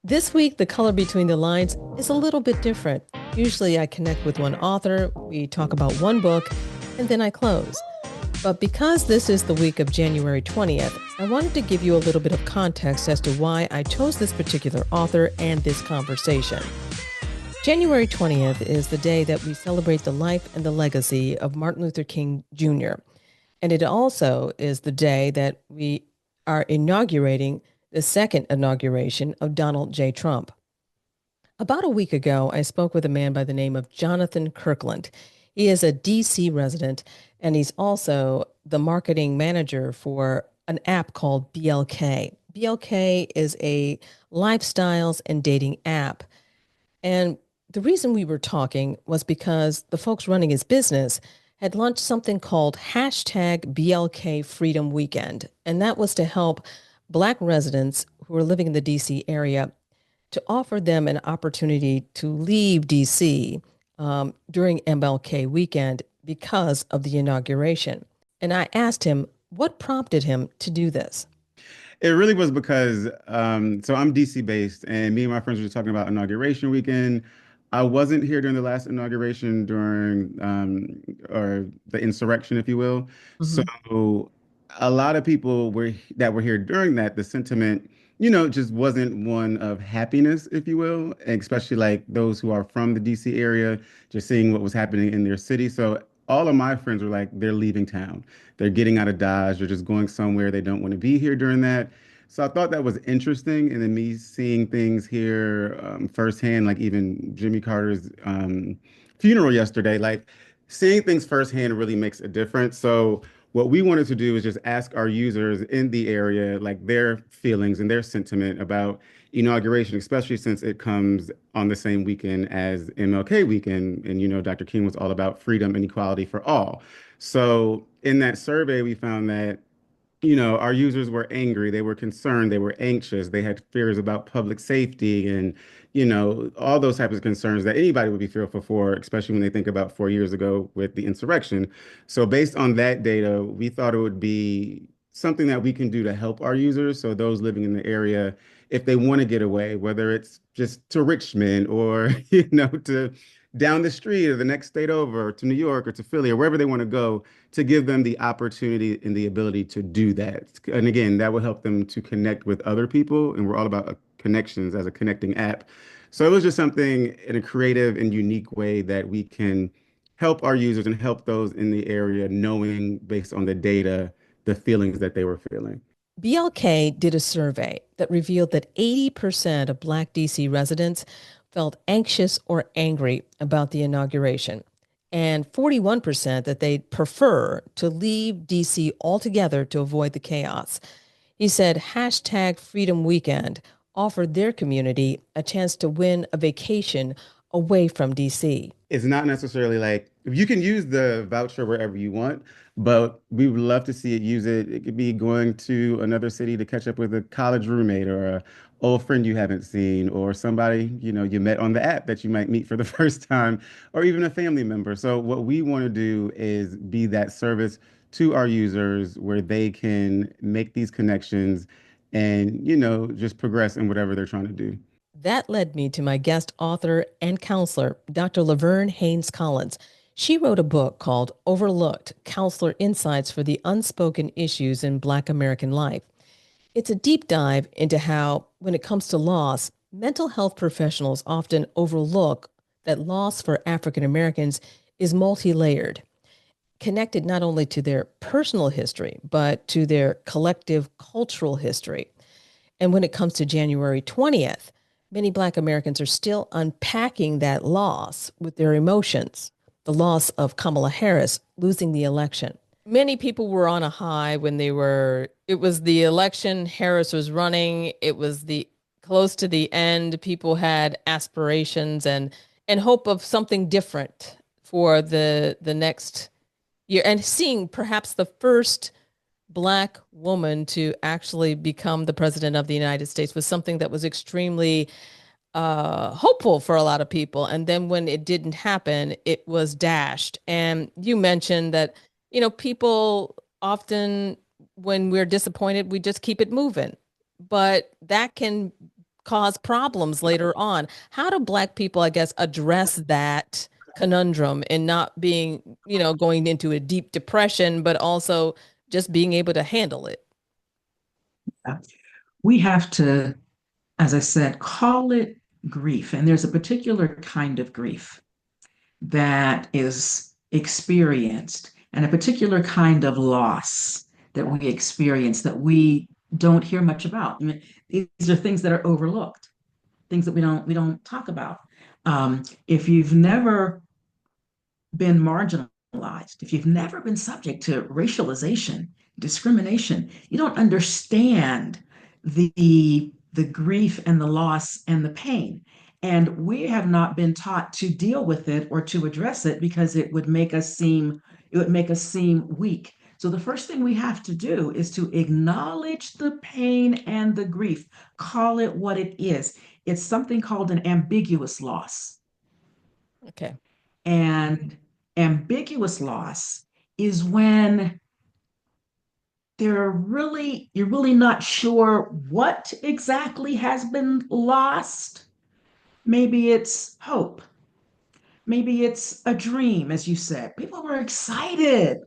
This week, the color between the lines is a little bit different. Usually, I connect with one author, we talk about one book, and then I close. But because this is the week of January 20th, I wanted to give you a little bit of context as to why I chose this particular author and this conversation. January 20th is the day that we celebrate the life and the legacy of Martin Luther King Jr. And it also is the day that we are inaugurating the second inauguration of Donald J. Trump. About a week ago, I spoke with a man by the name of Jonathan Kirkland. He is a DC resident, and he's also the marketing manager for an app called BLK. BLK is a lifestyles and dating app. And the reason we were talking was because the folks running his business had launched something called hashtag BLK Freedom Weekend. And that was to help Black residents who are living in the DC area to offer them an opportunity to leave DC during MLK weekend because of the inauguration. And I asked him what prompted him to do this. It really was because, so I'm DC based, and me and my friends were talking about inauguration weekend. I wasn't here during the last inauguration during, or the insurrection, if you will. Mhm. So a lot of people were here during that. The sentiment, just wasn't one of happiness, if you will, and especially like those who are from the DC area, just seeing what was happening in their city. So all of my friends were like, they're leaving town. They're getting out of Dodge. They're just going somewhere. They don't want to be here during that. So I thought that was interesting. And then me seeing things here firsthand, like even Jimmy Carter's funeral yesterday, like seeing things firsthand really makes a difference. So what we wanted to do is just ask our users in the area, like their feelings and their sentiment about inauguration, especially since it comes on the same weekend as MLK weekend. And, Dr. King was all about freedom and equality for all. So in that survey, we found that our users were angry, they were concerned, they were anxious, they had fears about public safety and, all those types of concerns that anybody would be fearful for, especially when they think about 4 years ago with the insurrection. So based on that data, we thought it would be something that we can do to help our users. So those living in the area, if they want to get away, whether it's just to Richmond or, to down the street or the next state over to New York or to Philly or wherever they want to go, to give them the opportunity and the ability to do that. And again, that will help them to connect with other people. And we're all about connections as a connecting app. So it was just something in a creative and unique way that we can help our users and help those in the area knowing based on the data, the feelings that they were feeling. BLK did a survey that revealed that 80% of Black DC residents felt anxious or angry about the inauguration, and 41% that they'd prefer to leave DC altogether to avoid the chaos. He said hashtag Freedom Weekend offered their community a chance to win a vacation away from DC. It's not necessarily like you can use the voucher wherever you want, but we would love to see it use it. It could be going to another city to catch up with a college roommate or a old friend you haven't seen, or somebody, you met on the app that you might meet for the first time, or even a family member. So what we want to do is be that service to our users where they can make these connections and, just progress in whatever they're trying to do. That led me to my guest author and counselor, Dr. Laverne Haynes Collins. She wrote a book called Overlooked Counselor Insights for the Unspoken Issues in Black American Life. It's a deep dive into how, when it comes to loss, mental health professionals often overlook that loss for African Americans is multi layered, connected not only to their personal history, but to their collective cultural history. And when it comes to January 20th, many Black Americans are still unpacking that loss with their emotions, the loss of Kamala Harris losing the election. Many people were on a high when it was the election, Harris was running, it was the close to the end. People had aspirations and hope of something different for the next year, and seeing perhaps the first Black woman to actually become the president of the United States was something that was extremely hopeful for a lot of people. And then when it didn't happen, it was dashed. And you mentioned that, people often, when we're disappointed, we just keep it moving. But that can cause problems later on. How do Black people, I guess, address that conundrum and not being, going into a deep depression, but also just being able to handle it? We have to, as I said, call it grief. And there's a particular kind of grief that is experienced and a particular kind of loss that we experience that we don't hear much about. I mean, these are things that are overlooked, things that we don't talk about. If you've never been marginalized, if you've never been subject to racialization, discrimination, you don't understand the grief and the loss and the pain. And we have not been taught to deal with it or to address it because it would make us seem weak. So the first thing we have to do is to acknowledge the pain and the grief, call it what it is. It's something called an ambiguous loss. Okay. And ambiguous loss is when you're really not sure what exactly has been lost. Maybe it's hope. Maybe it's a dream, as you said. People were excited.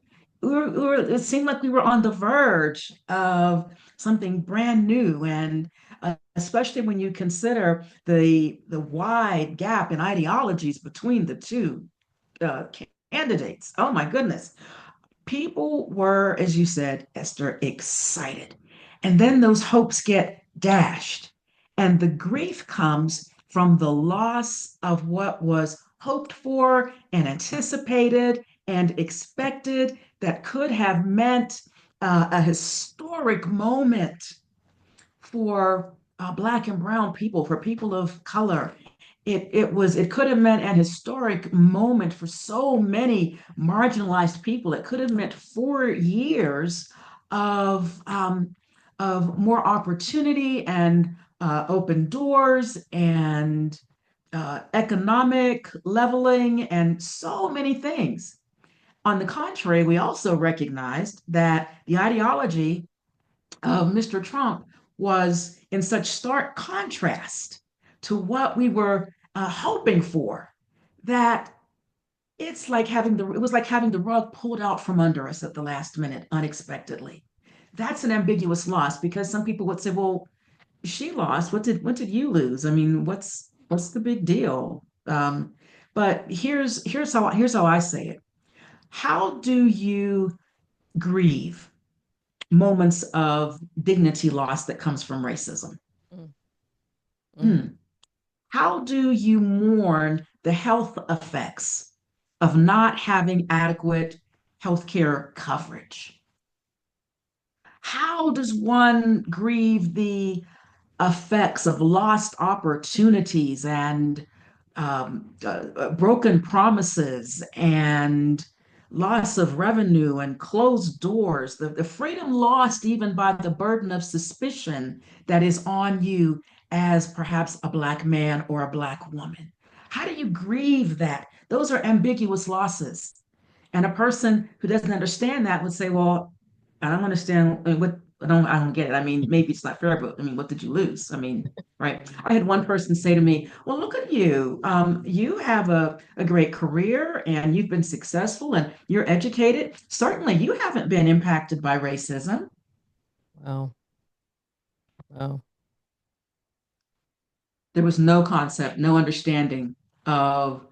It seemed like we were on the verge of something brand new. And especially when you consider the wide gap in ideologies between the two uh, candidates. Oh my goodness. People were, as you said, Esther, excited. And then those hopes get dashed. And the grief comes from the loss of what was hoped for and anticipated and expected that could have meant a historic moment for Black and Brown people, for people of color. It could have meant an historic moment for so many marginalized people. It could have meant 4 years of more opportunity and open doors and economic leveling and so many things. On the contrary, we also recognized that the ideology of Mr. Trump was in such stark contrast to what we were hoping for that it was like having the rug pulled out from under us at the last minute unexpectedly. That's an ambiguous loss because some people would say, well, she lost. What did you lose? I mean, what's the big deal? But here's how I say it. How do you grieve moments of dignity loss that comes from racism? Mm, mhm. Hmm. How do you mourn the health effects of not having adequate healthcare coverage? How does one grieve the effects of lost opportunities and broken promises and loss of revenue and closed doors, the freedom lost even by the burden of suspicion that is on you as perhaps a Black man or a Black woman? How do you grieve that? Those are ambiguous losses. And a person who doesn't understand that would say, well, I don't understand what I don't get it. I mean, maybe it's not fair, but I mean, what did you lose? I mean, right. I had one person say to me, well, look at you. You have a great career and you've been successful and you're educated. Certainly you haven't been impacted by racism. Wow. Wow. There was no concept, no understanding of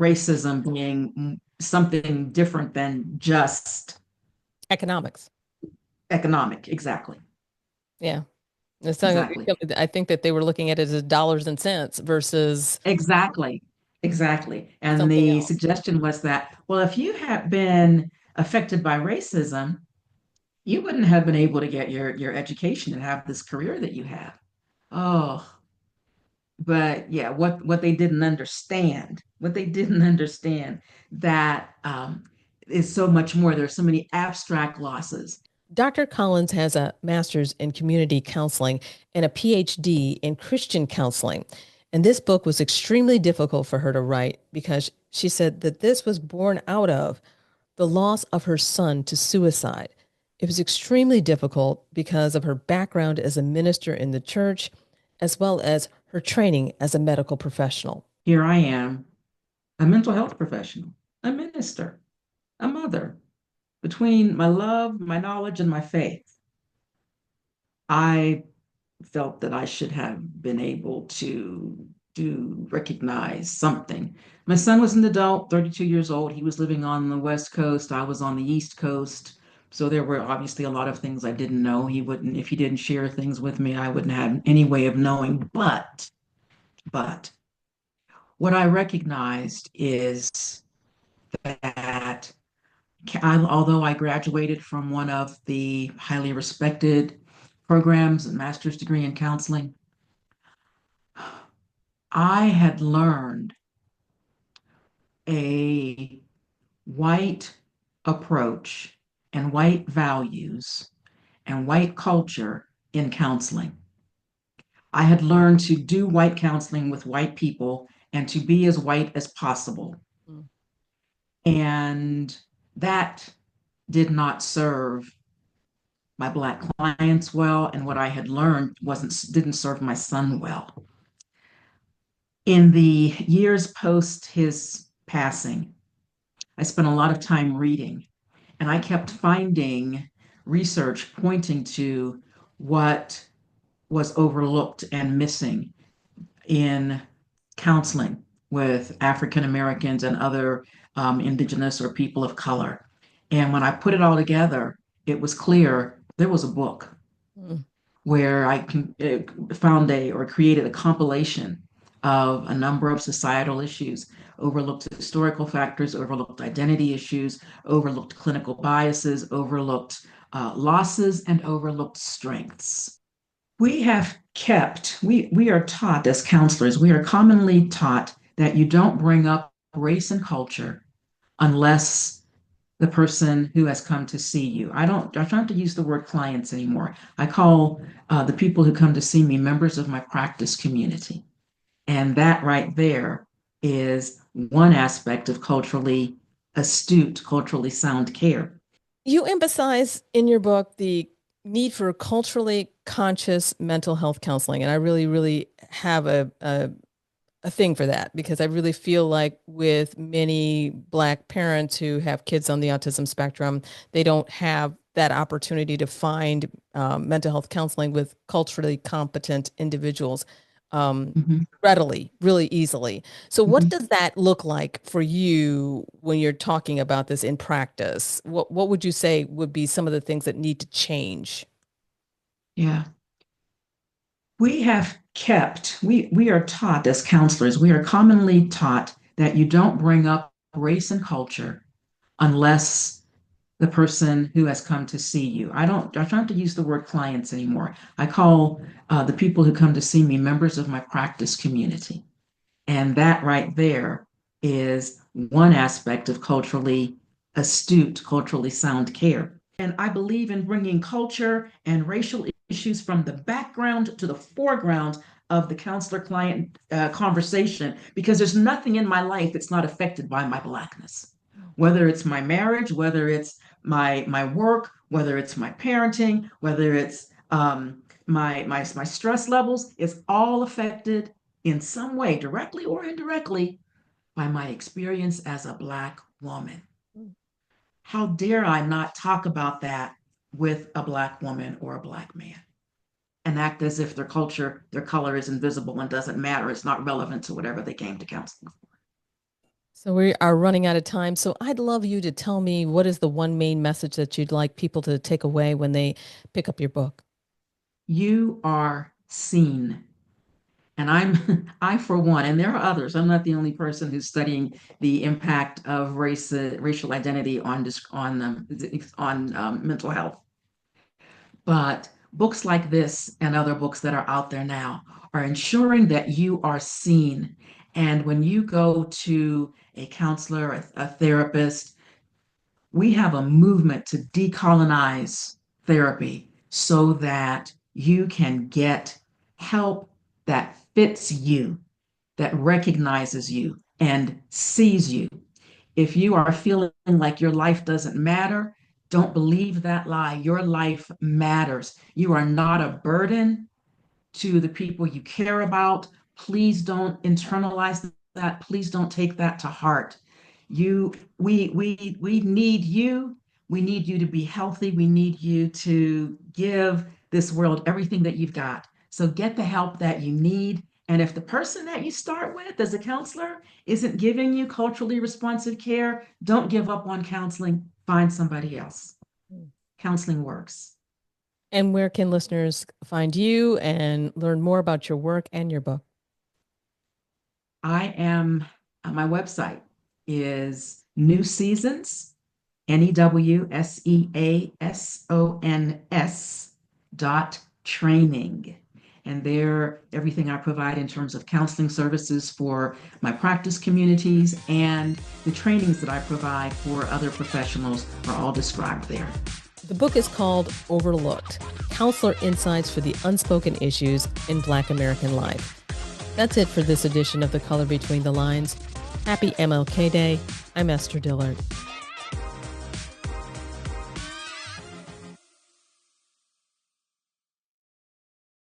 racism being something different than just Economics. economic. Exactly. Yeah. Exactly. I think that they were looking at it as dollars and cents versus Exactly. Exactly. And something the else. suggestion was that, well, if you had been affected by racism, you wouldn't have been able to get your education and have this career that you have. Oh, but yeah, what they didn't understand, that is so much more. There's so many abstract losses. Dr. Collins has a master's in community counseling and a PhD in Christian counseling. And this book was extremely difficult for her to write because she said that this was born out of the loss of her son to suicide. It was extremely difficult because of her background as a minister in the church as well as her training as a medical professional. Here I am, a mental health professional, a minister, a mother. Between my love, my knowledge, and my faith, I felt that I should have been able to recognize something. My son was an adult, 32 years old. He was living on the West Coast. I was on the East Coast. So there were obviously a lot of things I didn't know. He wouldn't, if he didn't share things with me, I wouldn't have any way of knowing. But what I recognized is that although I graduated from one of the highly respected programs, a master's degree in counseling, I had learned a white approach and white values and white culture in counseling. I had learned to do white counseling with white people and to be as white as possible. Mm. And that did not serve my Black clients well, and what I had learned didn't serve my son well. In the years post his passing, I spent a lot of time reading, and I kept finding research pointing to what was overlooked and missing in counseling with African Americans and other indigenous or people of color. And when I put it all together, it was clear there was a book Mm. where I found or created a compilation of a number of societal issues, overlooked historical factors, overlooked identity issues, overlooked clinical biases, overlooked losses, and overlooked strengths. We are taught as counselors, we are commonly taught that you don't bring up race and culture unless the person who has come to see you. I try not to use the word clients anymore. I call the people who come to see me members of my practice community. And that right there is one aspect of culturally astute, culturally sound care. You emphasize in your book the need for culturally conscious mental health counseling. And I really, really have a thing for that because I really feel like with many Black parents who have kids on the autism spectrum, they don't have that opportunity to find mental health counseling with culturally competent individuals Mhm, readily, really easily. So, what mhm. does that look like for you when you're talking about this in practice? What would you say would be some of the things that need to change? Yeah. We are taught as counselors, we are commonly taught that you don't bring up race and culture unless the person who has come to see you. I try not to use the word clients anymore. I call the people who come to see me members of my practice community. And that right there is one aspect of culturally astute, culturally sound care. And I believe in bringing culture and racial issues from the background to the foreground of the counselor client conversation because there's nothing in my life that's not affected by my Blackness. Whether it's my marriage, whether it's my work, whether it's my parenting, whether it's my stress levels, it's all affected in some way, directly or indirectly, by my experience as a Black woman. How dare I not talk about that with a Black woman or a Black man and act as if their culture, their color is invisible and doesn't matter. It's not relevant to whatever they came to counseling for. So we are running out of time. So I'd love you to tell me what is the one main message that you'd like people to take away when they pick up your book? You are seen. And I for one, and there are others, I'm not the only person who's studying the impact of racial identity on mental health. But books like this and other books that are out there now are ensuring that you are seen. And when you go to a counselor, a therapist, we have a movement to decolonize therapy so that you can get help that fits you, that recognizes you and sees you. If you are feeling like your life doesn't matter, don't believe that lie. Your life matters. You are not a burden to the people you care about. Please don't internalize that. Please don't take that to heart. We need you. We need you to be healthy. We need you to give this world everything that you've got. So get the help that you need. And if the person that you start with as a counselor isn't giving you culturally responsive care, don't give up on counseling. Find somebody else. Counseling works. And where can listeners find you and learn more about your work and your book? I am, my website is New Seasons, NEWSEASONS.training. And there, everything I provide in terms of counseling services for my practice communities and the trainings that I provide for other professionals are all described there. The book is called Overlooked: Counselor Insights for the Unspoken Issues in Black American Life. That's it for this edition of The Color Between the Lines. Happy MLK Day. I'm Esther Dillard.